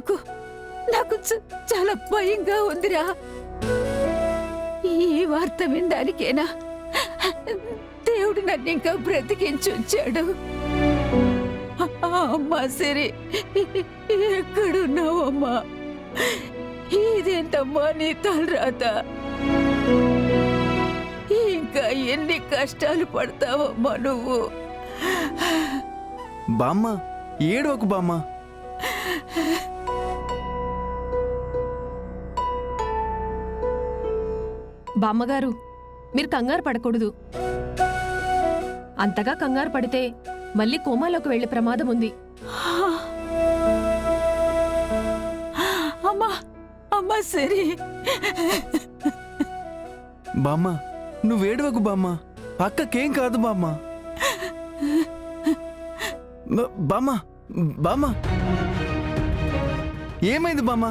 నాకు నాకు చాలా భయంగా ఉందిరా. ఈ వార్త వినడానికేనా దేవుడు నన్ను ఇంకా బ్రతికించుంచాడు? అమ్మా సరే, ఎక్కడున్నావమ్మా? ఇదేంటమ్మా నీ తలరాత? ఇంకా ఎన్ని కష్టాలు పడతావమ్మా నువ్వు? బామ్మ ఏడవకు బామ్మ. బామ్మగారు, మీరు కంగారు పడకూడదు. అంతగా కంగారు పడితే మళ్ళీ కోమాలోకి వెళ్లే ప్రమాదం ఉంది. అమ్మా అమ్మా సరే. బామ్మ నువ్వేడవకు బామ్మ, అక్కకేం కాదు బామ్మ. బామ్మ బామ్మ ఏమైంది బామ్మ?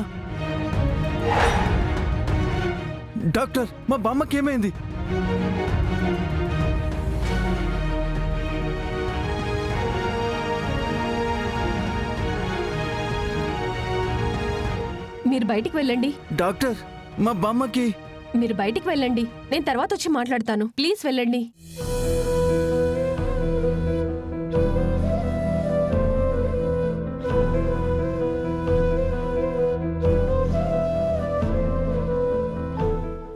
డాక్టర్, మా బామ్మకి ఏమైంది? మీరు బయటికి వెళ్ళండి. డాక్టర్, మా బామ్మకి. మీరు బయటికి వెళ్ళండి, నేను తర్వాత వచ్చి మాట్లాడతాను. ప్లీజ్ వెళ్ళండి.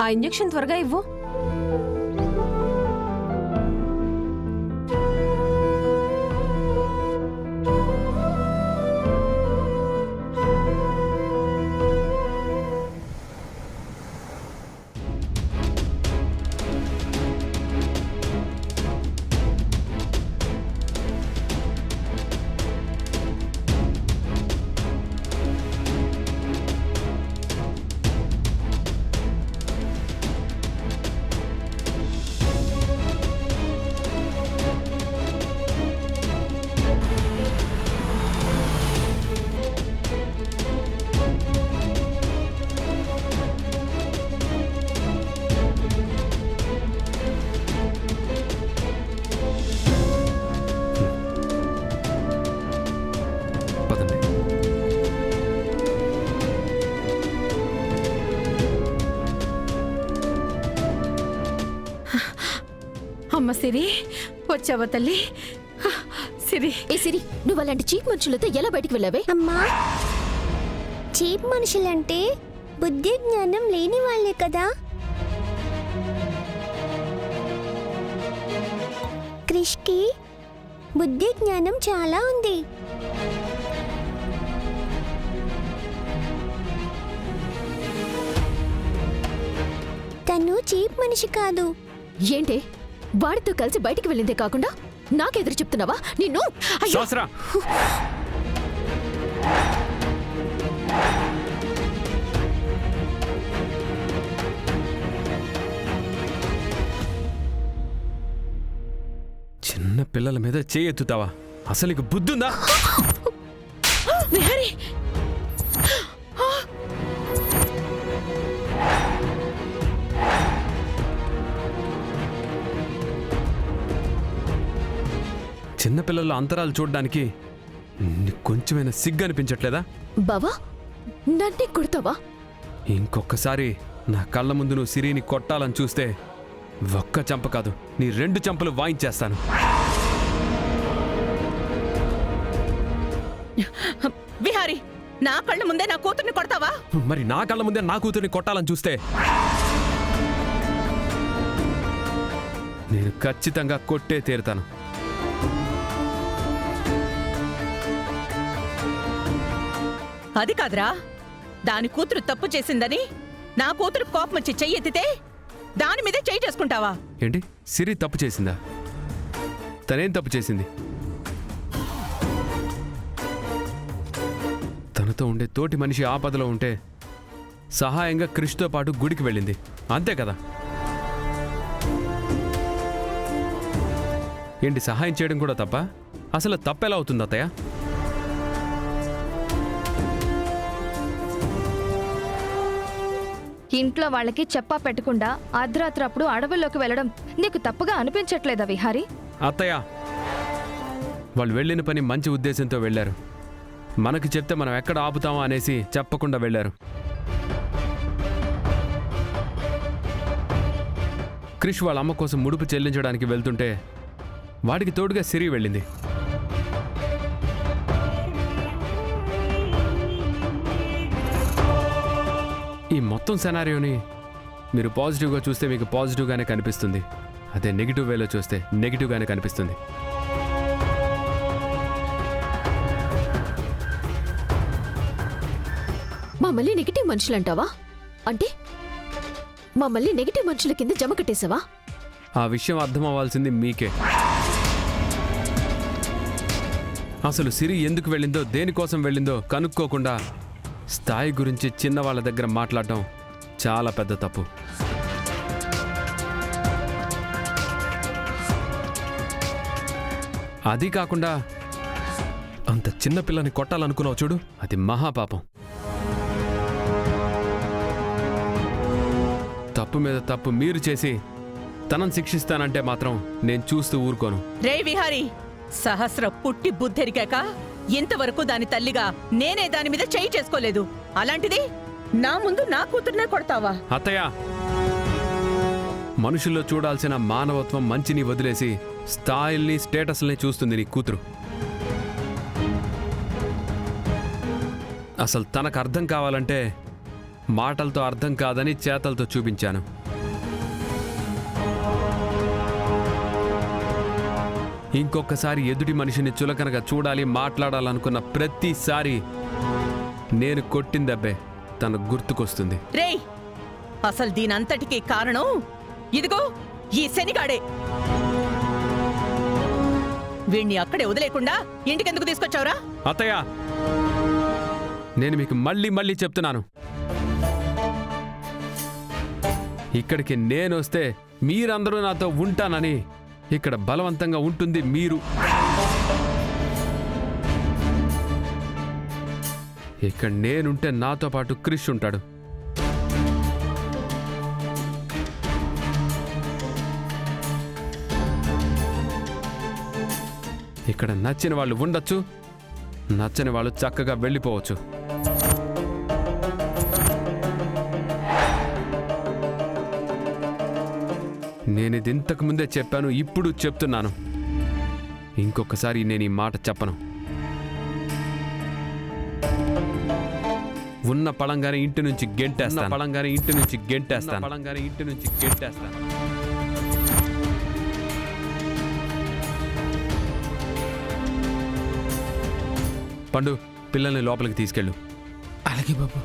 ఆ ఇంజెక్షన్ త్వరగా ఇవ్వు. అమ్మ సిరి, వచ్చావా తల్లి? సిరి, ఏ సిరి, నువ్వు అలాంటి చీప్ మనుషులతో ఎలా బయటికి వెళ్ళావే? అమ్మా, చీప్ మనుషులంటే బుద్ధి జ్ఞానం లేని వాళ్ళే కదా. క్రిష్కి బుద్ధి జ్ఞానం చాలా ఉంది. తను చీప్ మనిషి కాదు. ఏంటే, వాడితో కలిసి బయటికి వెళ్ళిందే కాకుండా నాకెదురు చెప్తున్నావా? నిన్ను శాస్త్ర, చిన్న పిల్లల మీద చేయెత్తుతావా? అసలు నీకు బుద్ధుందా? విహారీ, చిన్నపిల్లల అంతరాలు చూడడానికి నీకు కొంచెమైనా సిగ్గు అనిపించట్లేదా? బావా, నన్నే కొడతావా? ఇంకొకసారి నా కళ్ళ ముందు నువ్వు సిరిని కొట్టాలని చూస్తే ఒక్క చంప కాదు, నీ 2 చంపలు వాయించేస్తాను. విహారీ, నా కళ్ళ ముందే నా కూతుర్ని కొడతావా? మరి నా కళ్ళ ముందే నా కూతుర్ని కొట్టాలని చూస్తే నేను ఖచ్చితంగా కొట్టే తీరుతాను. అది కాదురా, దాని కూతురు తప్పు చేసిందని నా కూతురు కోపం వచ్చి చెయ్యెత్తితే దాని మీదే చెయ్యి చేసుకుంటావా? ఏంటి, సిరి తప్పు చేసిందా? తనేం తప్పు చేసింది? తనతో ఉండే తోటి మనిషి ఆపదలో ఉంటే సహాయంగా క్రిష్తో పాటు గుడికి వెళ్ళింది, అంతే కదా? ఏంటి, సహాయం చేయడం కూడా తప్ప? అసలు తప్పెలా అవుతుంది అత్తయ్య? ఇంట్లో వాళ్ళకి చెప్పా పెట్టకుండా అర్ధరాత్రప్పుడు అడవుల్లోకి వెళ్ళడం నీకు తప్పుగా అనిపించట్లేదా విహారీ? అత్తయ్య, వాళ్ళు వెళ్ళిన పని మంచి ఉద్దేశంతో వెళ్ళారు. మనకి చెప్తే మనం ఎక్కడ ఆపుతామో అనేసి చెప్పకుండా వెళ్ళారు. క్రిష్ వాళ్ళ అమ్మ కోసం ముడుపు చెల్లించడానికి వెళ్తుంటే వాడికి తోడుగా సిరి వెళ్ళింది. ఈ మొత్తం సెనారియోని మీరు పాజిటివ్గా చూస్తే మీకు పాజిటివ్గానే కనిపిస్తుంది, అదే నెగిటివ్ వేలో చూస్తే నెగిటివ్గానే కనిపిస్తుంది. మమ్మల్ని నెగిటివ్ మనుషులంటావా? అంటే మమ్మల్ని నెగిటివ్ మనుషుల కింద జమ కట్టేసావా? ఆ విషయం అర్థం అవ్వాల్సింది మీకే. అసలు సిరి ఎందుకు వెళ్ళిందో దేనికోసం వెళ్ళిందో కనుక్కోకుండా స్థాయి గురించి చిన్నవాళ్ళ దగ్గర మాట్లాడటం చాలా పెద్ద తప్పు. అది కాకుండా అంత చిన్న పిల్లని కొట్టాలనుకున్నావు చూడు, అది మహాపాపం. తప్పు మీద తప్పు మీరు చేసి తనని శిక్షిస్తానంటే మాత్రం నేను చూస్తూ ఊరుకోను. రే విహారీ, సహస్ర పుట్టి బుద్ధెరికాక ఇంతవరకు దాని తల్లిగా నేనే దాని మీద చేయి చేసుకోలేదు. అలాంటిది నా ముందు నా కూతుర్నే కొడతావా? అత్తయ్య, మనుషుల్లో చూడాల్సిన మానవత్వం మంచిని వదిలేసి స్థాయిల్ని స్టేటస్ల్ని చూస్తుంది నీ కూతురు. అసలు తనకు అర్థం కావాలంటే మాటలతో అర్థం కాదని చేతలతో చూపించాను. ఇంకొకసారి ఎదుటి మనిషిని చులకనగా చూడాలి, మాట్లాడాలనుకున్న ప్రతిసారి నేను కొట్టిందబ్బే తన గుర్తుకొస్తుంది. రేయ్, అసలు దీనంతటికీ కారణం ఇదిగో ఈ శనిగాడే. వీణ్ణి అక్కడే వదిలేకుండా ఇంటికెందుకు తీసుకొచ్చావురా? అత్తయ్య, నేను మీకు మళ్ళీ చెప్తున్నాను, ఇక్కడికి నేనొస్తే మీరందరూ నాతో ఉంటానని ఇక్కడ బలవంతంగా ఉంటుంది మీరు. ఇక్కడ నేనుంటే నాతో పాటు క్రిష్ ఉంటాడు. ఇక్కడ నచ్చిన వాళ్ళు ఉండొచ్చు, నచ్చని వాళ్ళు చక్కగా వెళ్ళిపోవచ్చు. నేనిది ఇంతకు ముందే చెప్పాను, ఇప్పుడు చెప్తున్నాను, ఇంకొకసారి నేను ఈ మాట చెప్పను. ఉన్న పళంగానే ఇంటి నుంచి గెంటేస్తాను. పండు, పిల్లల్ని లోపలికి తీసుకెళ్ళు. అలాగే బాబు.